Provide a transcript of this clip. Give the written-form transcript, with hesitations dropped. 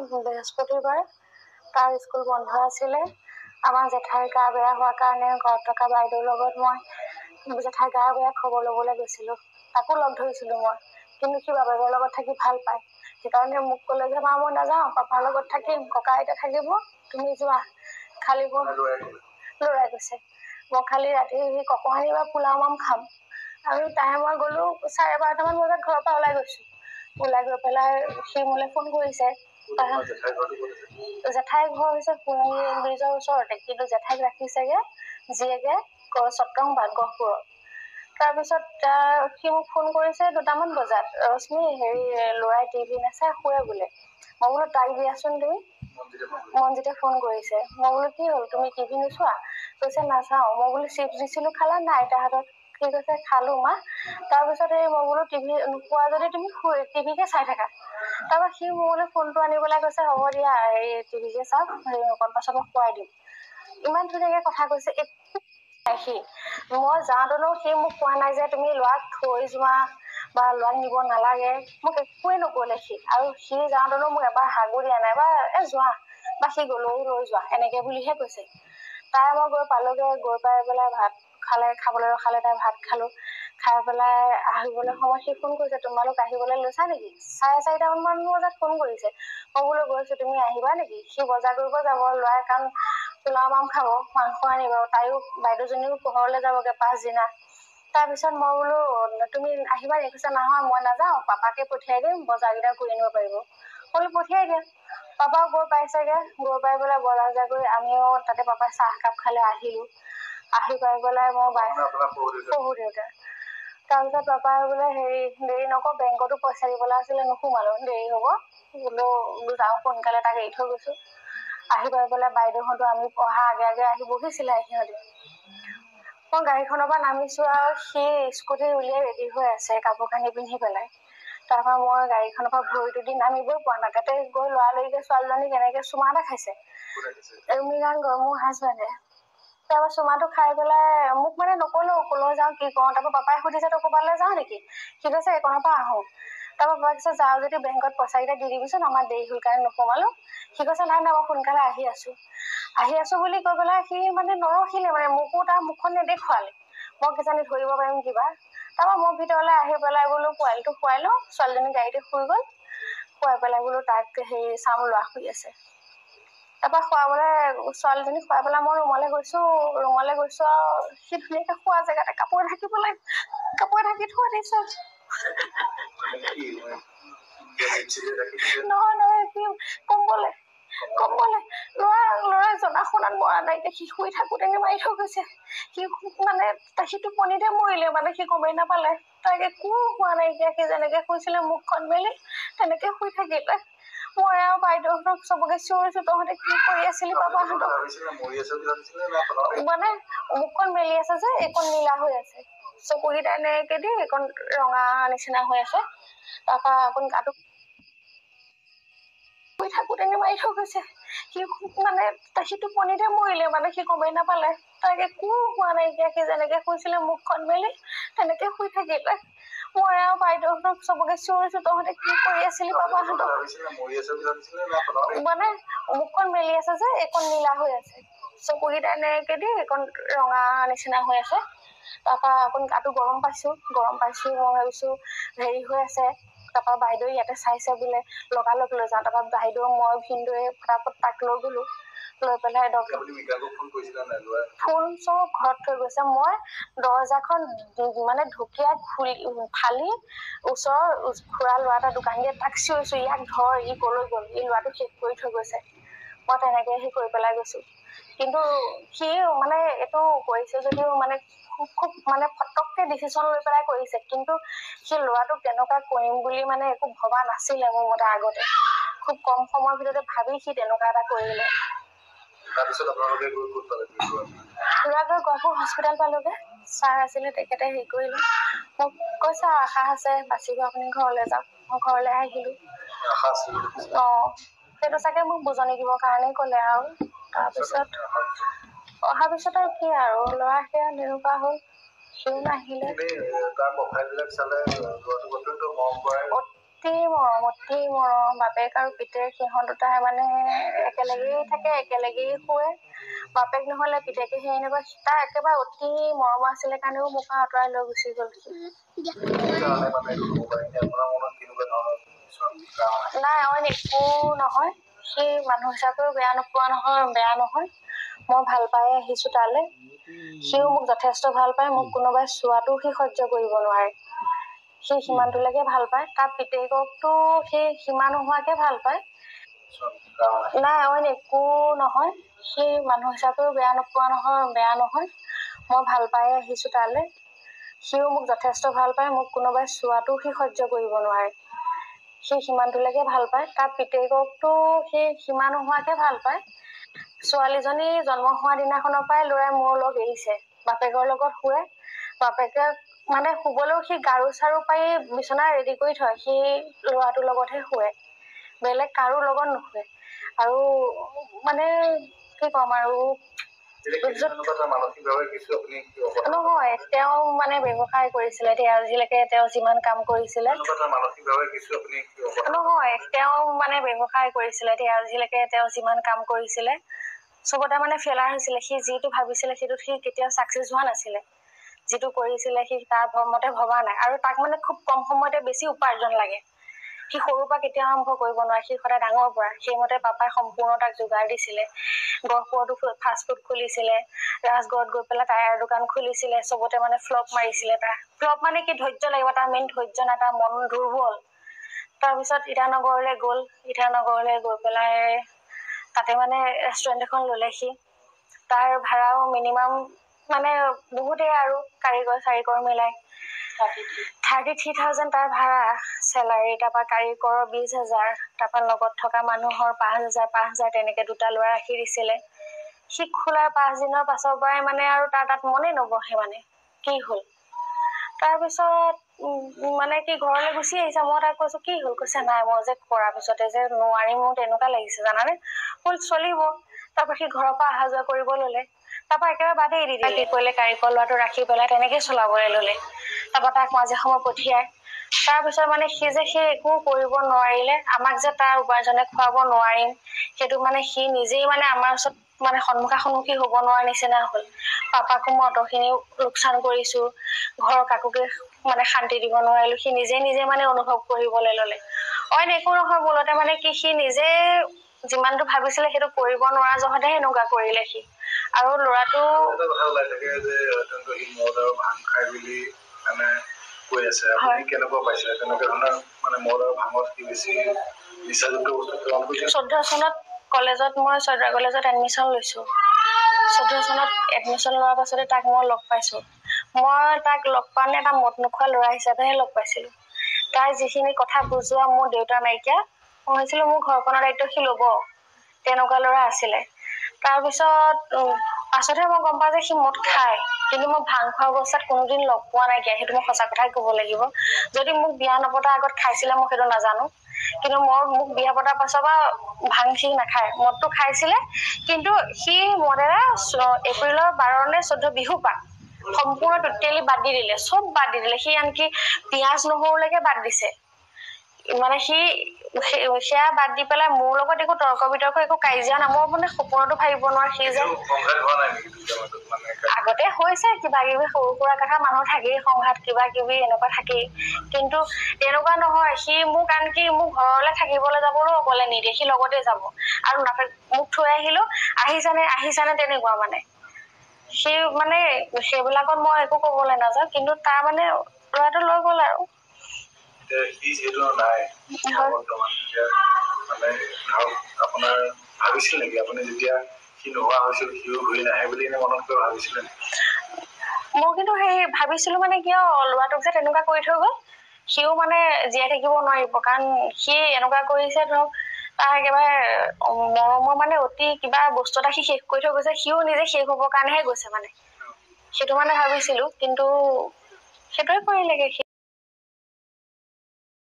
বৃহস্পতিবাৰ তাৰ স্কুল বন্ধ আছিলে। আমাৰ জেঠাইৰ গা বেয়া হোৱাৰ কাৰণে ঘৰত থকা বাইদেউৰ লগত মই জেঠাইৰ গা বেয়া খবৰ ল'বলৈ গৈছিলোঁ। তাকো লগ ধৰিছিলোঁ মই, কিন্তু সি বাপেকৰ লগত থাকি ভাল পায়। সেইকাৰণে মোক ক'লে যে মা মই নাযাওঁ, পাপাৰ লগত থাকিম, ককা আইতা থাকিব, তুমি যোৱা। খালি ল'ৰাই গৈছে, মই খালি ৰাতি ককহানি বা পোলাও মান খাম। আৰু তাই মই গ'লো 12:30মান বজাত ঘৰৰ পৰা ওলাই গৈছোঁ। ওলাই গৈ পেলাই সি মোলৈ ফোন কৰিছে। জেঠাইৰ ঘৰ হৈছে সোণাৰী ব্ৰিজৰ ওচৰতে, কিন্তু জেঠাইক ৰাখিছেগে জীয়েকে চত্ৰংবাদ গহপুৰত। তাৰপিছত সি মোক ফোন কৰিছে 2টামান বজাত, ৰশ্মি হেৰি ল'ৰাই টিভি নাচাই শুৱে বোলে। মই বোলো তাক দিয়াচোন তুমি। মনজিতে ফোন কৰিছে। মই বোলো কি হ'ল, তুমি টিভি নোচোৱা? কৈছে নাচাওঁ। মই বোলো চিপছ দিছিলোঁ খালা নাই আইতাৰ হাতত? সি কৈছে খালো মা। তাৰপিছত মই বোলো টিভি নোপোৱা যদি তুমি টিভিকে চাই থাকা। তাৰপৰা সি মোলৈ ফোনটো আনিবলৈ কৈছে হ'ব দিয়া এই টিভিকে চাওক, অকণ পাছত মই শুৱাই দিম। ইমান ধুনীয়াকে কথা কৈছে। সি মই যাওঁতেনো সি মোক কোৱা নাই যে তুমি ল'ৰাক থৈ যোৱা বা ল'ৰাক নিব নালাগে, মোক একোৱে নকলে সি। আৰু সি যাওঁতেনো মোক এবাৰ হাগো দিয়া নাই বা যোৱা বা সি গ'লেও লৈ যোৱা এনেকে বুলিহে কৈছে। তাই মই গৈ পালোগে, গৈ পাই পেলাই ভাত খাবলৈ ৰখালে, তাই ভাত খালো। খাই পেলাই আহিবলৈ সময়ত সি ফোন কৰিছে তোমালোক আহিবলৈ লৈছা নেকি? 4:30মান বজাত ফোন কৰিছে। মই বোলো গৈছো, তুমি আহিবা নেকি? সি বজাৰ কৰিব যাব, ল'ৰাই কাৰণ পোলাও মাম খাব, মাংস আনিব, তাইও বাইদেউজনীও পোহৰলৈ যাবগে পাছদিনা। তাৰপিছত মই বোলো তুমি আহিবা নেকি? কৈছে নহয় মই নাযাওঁ, পাপাকে পঠিয়াই দিম, বজাৰকেইটা কৰি আনিব পাৰিব। বোলো পঠিয়াই দিয়া। পাপাও গৈ পাইছেগে, গৈ পাই পেলাই বজাৰ কৰি আমিও তাতে পাপাই চাহ কাপ খালে, আহিলো। আহি পাই পেলাই মই শহুৰ দেউতা। তাৰপিছত পাপাই বোলে হেৰি দেৰি নকৰ, বেংকতো পইচা দিবলৈ আছিলে নোসোমালো, দেৰি হব বোলো যাওঁ সোনকালে, তাক এৰি থৈ গৈছো। আহি পাই পেলাই বাইদেউহঁতো আমি পঢ়া আগে আগে আহি বহিছিলে সিহঁতি। মই গাড়ীখনৰ পৰা নামিছো আৰু সি স্কুটি উলিয়াই ৰেডি হৈ আছে কাপোৰ কানি পিন্ধি পেলাই। তাৰ পৰা মই গাড়ীখনৰ পৰা ভৰিটো দি নামিবই পৰা নাই, তাতে গৈ লৰালৰিকে ছোৱালীজনী কেনেকে চুমা এটা খাইছে। মোৰ হাজবেণ্ডে। তাৰপৰা চুমাটো খাই পেলাই মোক মানে নকলেও কলৈ যাওঁ কি কৰো। তাৰপৰা পাপাই সুধিছে তই ক'ৰবালৈ যাওঁ নেকি? সি কৈছে এইকণৰ পৰা আহো। তাৰপৰা পাপাই কৈছে যাওঁ যদি বেংকত পইচা কেইটা দি দিবিচোন, আমাৰ দেৰি হল কাৰণে নোসোমালো। সি কৈছে নাই নাই মই সোনকালে আহি আছো বুলি কৈ পেলাই সি মানে নৰখিলে, মানে মোকো তাৰ মুখখন নেদেখুৱালে, মই কিজানি ধৰিব পাৰিম কিবা। তাৰপৰা মই ভিতৰলৈ আহি পেলাই বোলো পোৱালিটো শুৱাই লওঁ, ছোৱালীজনী গাড়ীতে শুই গল। শুৱাই পেলাই বোলো তাক চাম ল'ৰা শুই আছে। তাৰপৰা ছোৱালীজনী শুৱাই পেলাই মই ৰুমলৈ গৈছো আৰু সি ধুনীয়াকে শুৱা জেগাতে কাপোৰ ঢাকি থৈ দিছে। নহয় সি কম্বলে ল'ৰাই জনা শুনাত মৰা নাই, সি শুই থাকোতে মাৰি থৈ গৈছে। সি মানে সি টোপনিতে মৰিলে, মানে সি গমেই নাপালে। তাক একো হোৱা নাইকিয়া, সি যেনেকে শুইছিলে মুখখন মেলি তেনেকে শুই থাকিলে। মই আৰু বাইদেউহঁতক চবকে চিঞৰিছো তহঁতে কি কৰি আছিলি পাপাহঁতক। মানে মুখখন মেলি আছে যে এইকণ নীলা হৈ আছে, চকুকেইটা এনেকে দি এইকণ ৰঙা নিচিনা হৈ আছে। তাৰপৰা অকণ গাটো শুই থাকোতে মাৰি থৈ গৈছে। সি মানে সি টোপনিতে মৰিলে, মানে সি গমেই নাপালে। তাক একো হোৱা নাইকিয়া, সি যেনেকে শুইছিলে মুখখন মেলি তেনেকে শুই থাকিলে। মই আৰু বাইদেউহঁতক চবকে চিঞৰিছো তহঁতে কি কৰি আছিলি পাপাহঁতক। মানে মুখখন মেলি আছে যে এইকণ নীলা হৈ আছে, চকুকেইটা এনেকে দি এইকণ ৰঙা নিচিনা হৈ আছে। তাৰপৰা অকণ গাটো গৰম পাইছো, মই ভাবিছো হেৰি হৈ আছে। তাৰপৰা বাইদেউ ইয়াতে চাইছে বোলে, লগালগ লৈ যাওঁ। তাৰপৰা বাইদেউ মই ভিনদেউৱে ফটাফট তাক লৈ গলো। লৈ পেলাই ফোন চব ঘৰত থৈ গৈছে। মই দৰ্জাখন মানে ঢুকিয়াই ফালি ওচৰৰ খুৰা ল'ৰা এটা দোকান দিয়ে তাক চিঞৰিছো ইয়াক ধৰ, ই কলৈ গ'ল, ই ল'ৰাটো শেষ কৰি থৈ গৈছে। মই তেনেকে সি কৰি পেলাই গৈছো। কিন্তু সি মানে এইটো কৰিছে যদিও মানে খুব মানে ফটককে ডিচিছন লৈ পেলাই কৰিছে। কিন্তু সি ল'ৰাটোক তেনেকুৱা কৰিম বুলি মানে একো ভবা নাছিলে মোৰ মতে আগতে। খুব কম সময়ৰ ভিতৰতে ভাবি সি তেনেকুৱা এটা কৰিলে। তাৰপিছত আপোনালোকে গৈ ক'ত পালে? গহপুৰ হস্পিটেল পালোগে। ছাৰ আছিলে, তেখেতে হেৰি কৰিলে, মোক কৈছে আশা আছে বাচিব, আপুনি ঘৰলৈ যাওক। মই ঘৰলৈ আহিলো। সেইটো চাগে মোক বুজনি দিবৰ কাৰণেই ক'লে আৰু। তাৰপিছত অহাৰ পিছত আৰু কি আৰু ল'ৰা সেয়া নিৰুপা হ'ল, সিও নাহিলে। অতি মৰম বাপেক আৰু পিতেক সিহঁত দুটাই মানে একেলগেই থাকে একেলগেই শুৱে বাপেক নহলে পিতেকে সেই এনেকুৱা তাৰ একেবাৰে অতি মৰম আছিলে কাৰণেও মোক আঁতৰাই লৈ গুচি গ'ল নাই অইন একো নহয় সি মানুহ হিচাপেও বেয়া নহয় মই ভাল পাই আহিছো তালে সিও মোক যথেষ্ট ভাল পায় মোক কোনোবাই চোৱাটো সি সহ্য কৰিব নোৱাৰে সি সিমানটোলৈকে ভাল পায় তাৰ পিতেককতো সি সীমা নোহোৱাকে ভাল পায় নাই অইন একো নহয় সি মানুহ হিচাপেও বেয়া নহয় মই ভাল পাই আহিছো তালে সিও মোক যথেষ্ট ভাল পায় মোক কোনোবাই চোৱাটো সি সহ্য কৰিব নোৱাৰে সি সিমানটোলৈকে ভাল পায় তাৰ পিতেককতো সি সীমা নোহোৱাকে ভাল পায় ছোৱালীজনী জন্ম হোৱা দিনাখনৰ পৰাই ল'ৰাই মোৰ লগ এৰিছে বাপেকৰ লগত শুৱে বাপেকে মানে শুবলৈও সি গাৰু চাৰু পাৰি বিচনা ৰেডি কৰি থয় সি ল'ৰাটোৰ লগতহে শুৱে বেলেগ কাৰো লগত নুশুৱে আৰু মানে কি কম আৰু নহয় তেওঁ মানে ব্যৱসায় কৰিছিলে আজিলৈকে তেওঁ যিমান কাম কৰিছিলে নহয় তেওঁ মানে ব্যৱসায় কৰিছিলে আজিলৈকে তেওঁ যিমান কাম কৰিছিলে চবতে মানে ফেলাৰ হৈছিলে সি যিটো ভাবিছিলে সেইটোত সি কেতিয়াও চাকচেছ হোৱা নাছিলে যিটো কৰিছিলে সি তাৰ মতে ভবা নাই আৰু তাক মানে খুব কম সময়তে বেছি উপাৰ্জন লাগে সি সৰুৰ পৰা কেতিয়াও আৰম্ভ কৰিব নোৱাৰে সি সদায় ডাঙৰ পৰা সেইমতে পাপাই সম্পূৰ্ণ তাক যোগাৰ দিছিলে গহপুৰতো ফাষ্ট ফুড খুলিছিলে ৰাজগড়ত গৈ পেলাই টায়াৰ দোকান খুলিছিলে চবতে মানে ফ্লপ মাৰিছিলে তাৰ ফ্লপ মানে কি ধৈৰ্য লাগিব তাৰ মেইন ধৈৰ্য নাই তাৰ মন দুৰ্বল তাৰপিছত ইটানগৰলৈ গৈ পেলাই তাতে মানে ৰেষ্টুৰেণ্ট এখন ল'লে সি তাৰ ভাড়াও মিনিমাম মানে বহুতেই আৰু কাৰিকৰ মিলাই 33,000 তাৰ ভাড়া চেলাৰী তাৰপৰা কাৰিকৰৰ 20,000 তাৰপৰা লগত থকা মানুহৰ 5,000 তেনেকে দুটা ল'ৰা ৰাখি দিছিলে সি খোলাৰ 5 দিনৰ পাছৰ পৰাই মানে আৰু তাত মনে নবহে মানে কি হ'ল তাৰপিছত মানে কি ঘৰলৈ গুচি আহিছে মই তাক কৈছো কি হ'ল কৈছে নাই মই যে কৰাৰ পিছতে যে নোৱাৰিম মোৰ তেনেকুৱা লাগিছে জানানে হ'ল চলিব তাৰপৰা সি ঘৰৰ পৰা অহা যোৱা কৰিব ল'লে তাৰপৰা একেবাৰে বাদেই দি দিলে কৰিলে কাৰিকৰ ল'ৰাটো ৰাখি পেলাই তেনেকে চলাবলৈ ল'লে তাৰপৰা তাক মাজে সময় পঠিয়াই তাৰপিছত মানে সি একো কৰিব নোৱাৰিলে আমাক যে তাৰ উপাৰ্জনে খুৱাব নোৱাৰিম সেইটো মানে সি নিজেই মানে আমাৰ ওচৰত মানে সন্মুখী হ'ব নোৱাৰা নিচিনা হ'ল পাপাকো মই অতখিনি লোকচান কৰিছো ঘৰৰ কাকোকে মানে শান্তি দিব নোৱাৰিলো সি নিজে মানে অনুভৱ কৰিবলৈ ল'লে অইন একো নহয় মূলতে মানে কি সি নিজে যিমানটো ভাবিছিলে সেইটো কৰিব নোৱাৰা জহতে এনেকুৱা কৰিলে সি আৰু ল'ৰাটো কৈ আছে আপুনি কেনেকুৱা পাইছে তেনেকুৱা ধৰণৰ মানে মদ আৰু ভাঙত কি বেছি নিচাযুক্ত বস্তু সেৱন কৰিছে 14 চনত কলেজত মই চৰ্দা কলেজত এডমিশ্যন লৈছো 14 চনত এডমিশ্যন লোৱাৰ পাছতে তাক মই লগ পাইছো মই তাক লগ পানে এটা মদ নোখোৱা ল'ৰা হিচাপেহে লগ পাইছিলো তাৰ যিখিনি কথা বুজোৱা মোৰ দেউতা নাইকিয়া মই ভাবিছিলো মোৰ ঘৰখনৰ দায়িত্ব সি ল'ব তেনেকুৱা ল'ৰা আছিলে তাৰপিছত পাছতহে মই গম পাওঁ যে সি মদ খায় কিন্তু মই ভাং খোৱা অৱস্থাত কোনোদিন লগ পোৱা নাইকিয়া সেইটো মই সঁচা কথাই ক'ব লাগিব যদি মোক বিয়া নপতাৰ আগত খাইছিলে মই সেইটো নাজানো কিন্তু মোক বিয়া পতাৰ পাছৰ পৰা ভাং সি নাখায় মদটো খাইছিলে কিন্তু সি মদেৰে এপ্ৰিলৰ 12 নে 14 বিহু পা সম্পূৰ্ণ টোটেলি বাদ দি দিলে সব বাদ দি দিলে সি আনকি পিয়াজ নহৰুলৈকে বাদ দিছে মানে সি সেয়া বাদ দি পেলাই মোৰ লগত একো তৰ্ক বিতৰ্ক একো কাজিয়া নামৰ মানে সপোনতো ভাবিব নোৱাৰে সি যে আগতে হৈছে কিবা কিবি সৰু সুৰা কথা মানুহ থাকেই সংঘাত কিবা কিবি এনেকুৱা থাকেই কিন্তু তেনেকুৱা নহয় সি মোক আনকি মোক ঘৰলৈ থাকিবলৈ যাবলৈও অকলে নিদিয়ে সি লগতে যাব আৰু মোক থৈ আহিছানে তেনেকুৱা মানে সি মানে সেইবিলাকত মই একো ক'বলৈ নাযাওঁ কিন্তু তাৰ মানে ল'ৰাটো লৈ গ'ল আৰু সি যিহেতু নাই বৰ্তমান মানে আপোনাৰ ভাবিছিল নেকি আপুনি যেতিয়া সি নোহোৱা হৈছিল সিও ঘূৰি নাহে বুলি মনত কৰি ভাবিছিলে মই কিন্তু সেই ভাবিছিলো মানে কিয় ল'ৰাটোক যে তেনেকুৱা কৰি থৈ গ'ল সিও মানে জীয়াই থাকিব নোৱাৰিব কাৰণ সি এনেকুৱা কৰিছে ধৰক তাৰ একেবাৰে মৰমৰ মানে অতি কিবা বস্তু এটা সি শেষ কৰি থৈ গৈছে সিও নিজে শেষ হ'বৰ কাৰণেহে গৈছে মানে সেইটো মানে ভাবিছিলো কিন্তু সেইটোৱে কৰিলেগে